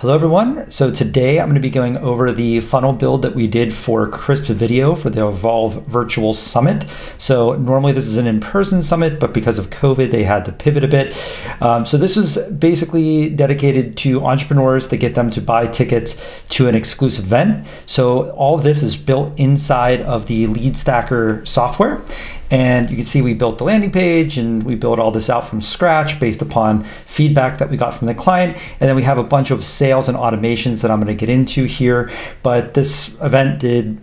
Hello everyone. So today I'm going to be going over the funnel build that we did for Crisp Video for the Evolve Virtual Summit. So normally this is an in-person summit, but because of COVID, they had to pivot a bit. So this was basically dedicated to entrepreneurs to get them to buy tickets to an exclusive event. So all of this is built inside of the Lead Stacker software. And you can see we built the landing page and we built all this out from scratch based upon feedback that we got from the client. And then we have a bunch of sales and automations that I'm going to get into here. But this event did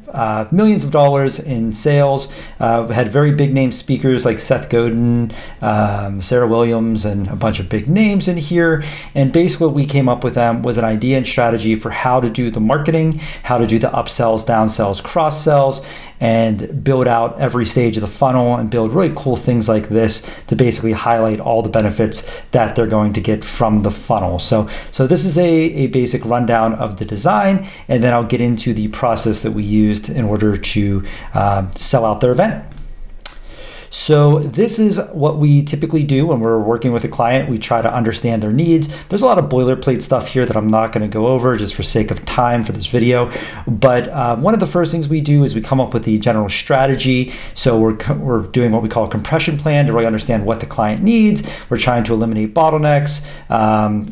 millions of dollars in sales. We had very big name speakers like Seth Godin, Sarah Williams, and a bunch of big names in here. And basically what we came up with them was an idea and strategy for how to do the marketing, how to do the upsells, downsells, cross sells, and build out every stage of the funnel and build really cool things like this to basically highlight all the benefits that they're going to get from the funnel. So this is a basic rundown of the design, and then I'll get into the process that we used in order to sell out their event. So this is what we typically do when we're working with a client. We try to understand their needs. There's a lot of boilerplate stuff here that I'm not going to go over just for sake of time for this video. But one of the first things we do is we come up with the general strategy. So we're doing what we call a compression plan to really understand what the client needs. We're trying to eliminate bottlenecks,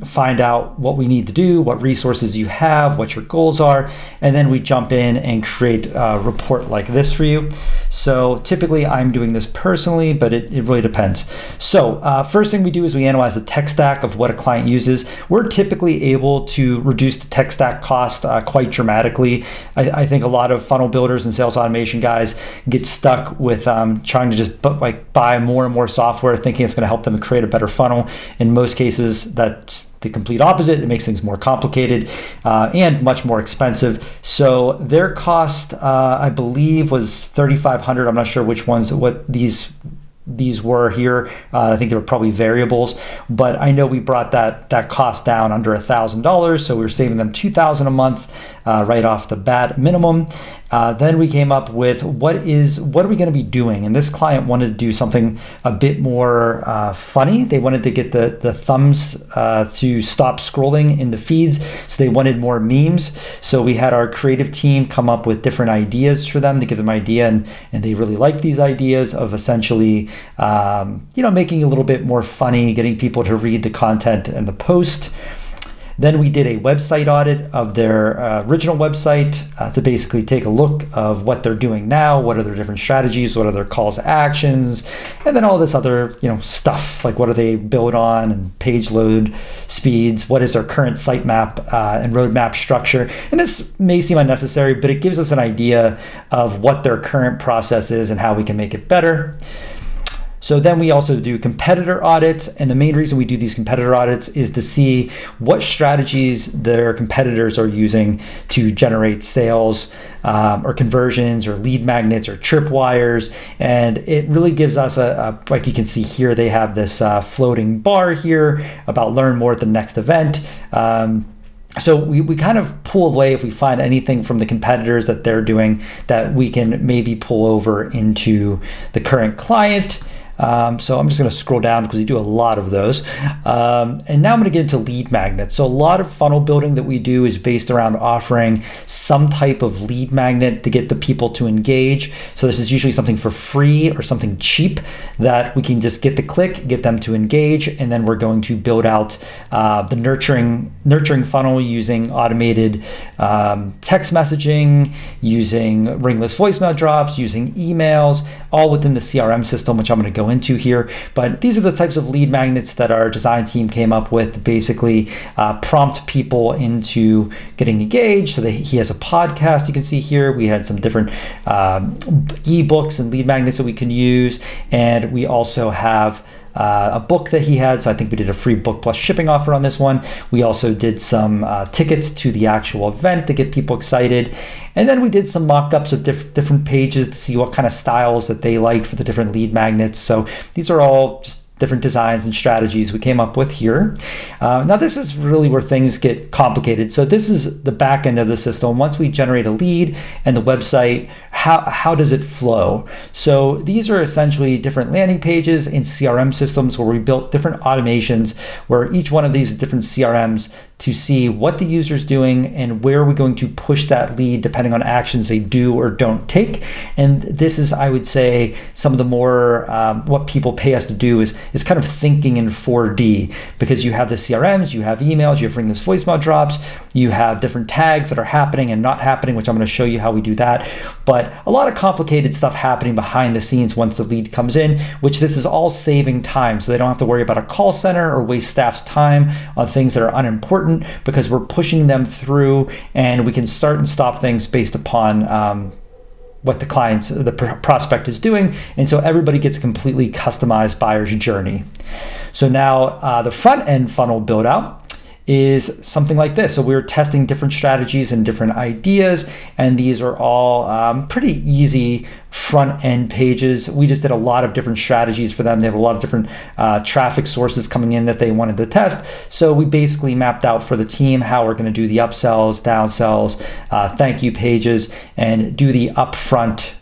find out what we need to do, what resources you have, what your goals are, and then we jump in and create a report like this for you. So typically I'm doing this personally, but it really depends. So first thing we do is we analyze the tech stack of what a client uses. We're typically able to reduce the tech stack cost quite dramatically. I think a lot of funnel builders and sales automation guys get stuck with trying to just buy more and more software, thinking it's going to help them create a better funnel. In most cases, that's the complete opposite. It makes things more complicated and much more expensive. So their cost, I believe, was $3,500. I'm not sure what these were here. I think they were probably variables, but I know we brought that cost down under $1,000. So we were saving them $2,000 a month right off the bat minimum. Then we came up with what are we going to be doing? And this client wanted to do something a bit more funny. They wanted to get the thumbs to stop scrolling in the feeds. So they wanted more memes. So we had our creative team come up with different ideas for them to give them idea. And they really liked these ideas of essentially, making it a little bit more funny, getting people to read the content and the post. Then we did a website audit of their original website to basically take a look of what they're doing now, what are their different strategies, what are their calls to actions, and then all this other stuff like what do they build on and page load speeds, what is their current sitemap and roadmap structure. And this may seem unnecessary, but it gives us an idea of what their current process is and how we can make it better. So then we also do competitor audits, and the main reason we do these competitor audits is to see what strategies their competitors are using to generate sales or conversions or lead magnets or tripwires. And it really gives us like you can see here, they have this floating bar here about learn more at the next event. So we kind of pull away if we find anything from the competitors that they're doing that we can maybe pull over into the current client. So I'm just going to scroll down because we do a lot of those. And now I'm going to get into lead magnets. So a lot of funnel building that we do is based around offering some type of lead magnet to get the people to engage. So this is usually something for free or something cheap that we can just get the click, get them to engage, and then we're going to build out the nurturing funnel using automated text messaging, using ringless voicemail drops, using emails, all within the CRM system, which I'm going to go into here. But these are the types of lead magnets that our design team came up with to basically prompt people into getting engaged. So that he has a podcast you can see here. We had some different ebooks and lead magnets that we can use. And we also have a book that he had. So I think we did a free book plus shipping offer on this one. We also did some tickets to the actual event to get people excited. And then we did some mock-ups of different pages to see what kind of styles that they liked for the different lead magnets. So these are all just different designs and strategies we came up with here. Now this is really where things get complicated. So this is the back end of the system. Once we generate a lead and the website, how does it flow? So these are essentially different landing pages in CRM systems where we built different automations where each one of these different CRMs to see what the user is doing and where we're going to push that lead depending on actions they do or don't take. And this is, I would say, some of the more what people pay us to do is kind of thinking in 4D, because you have the CRMs, you have emails, you have ring this voicemail drops, you have different tags that are happening and not happening, which I'm going to show you how we do that. But a lot of complicated stuff happening behind the scenes once the lead comes in, which this is all saving time, so they don't have to worry about a call center or waste staff's time on things that are unimportant, because we're pushing them through and we can start and stop things based upon what the prospect is doing. And so everybody gets a completely customized buyer's journey. So now the front end funnel build out is something like this. So we're testing different strategies and different ideas, and these are all pretty easy front end pages. We just did a lot of different strategies for them. They have a lot of different traffic sources coming in that they wanted to test. So we basically mapped out for the team how we're going to do the upsells, downsells, thank you pages, and do the upfront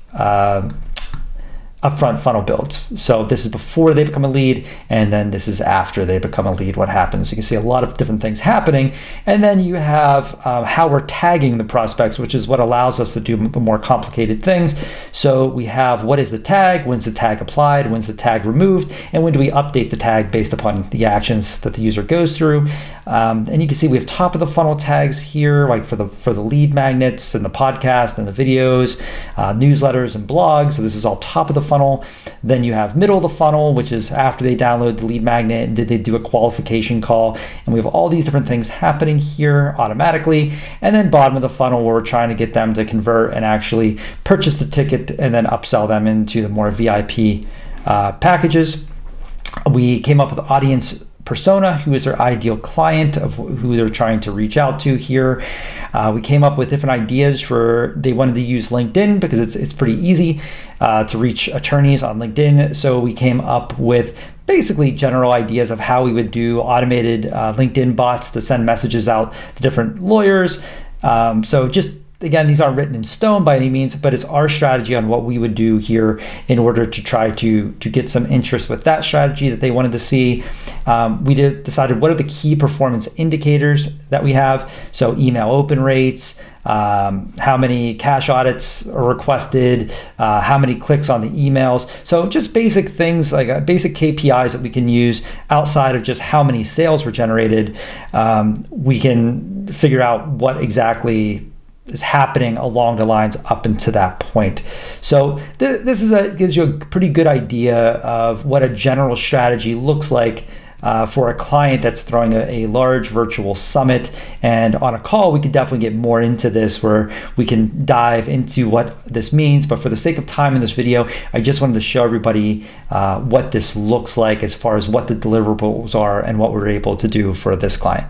funnel builds. So this is before they become a lead, and then this is after they become a lead, what happens. You can see a lot of different things happening. And then you have how we're tagging the prospects, which is what allows us to do the more complicated things. So we have, what is the tag, when's the tag applied, when's the tag removed, and when do we update the tag based upon the actions that the user goes through. And you can see we have top of the funnel tags here, like for the lead magnets and the podcast and the videos, newsletters and blogs. So this is all top of the funnel. Then you have middle of the funnel, which is after they download the lead magnet and did they do a qualification call. And we have all these different things happening here automatically. And then bottom of the funnel, where we're trying to get them to convert and actually purchase the ticket and then upsell them into the more VIP packages. We came up with audience persona, who is their ideal client of who they're trying to reach out to here. We came up with different ideas for, they wanted to use LinkedIn because it's pretty easy to reach attorneys on LinkedIn. So we came up with basically general ideas of how we would do automated LinkedIn bots to send messages out to different lawyers. So just, again, these aren't written in stone by any means, but it's our strategy on what we would do here in order to try to get some interest with that strategy that they wanted to see. We decided what are the key performance indicators that we have. So email open rates, how many cash audits are requested, how many clicks on the emails. So just basic things like basic KPIs that we can use outside of just how many sales were generated. We can figure out what exactly is happening along the lines up into that point. So this gives you a pretty good idea of what a general strategy looks like for a client that's throwing a large virtual summit. And on a call, we could definitely get more into this, where we can dive into what this means. But for the sake of time in this video, I just wanted to show everybody what this looks like as far as what the deliverables are and what we're able to do for this client.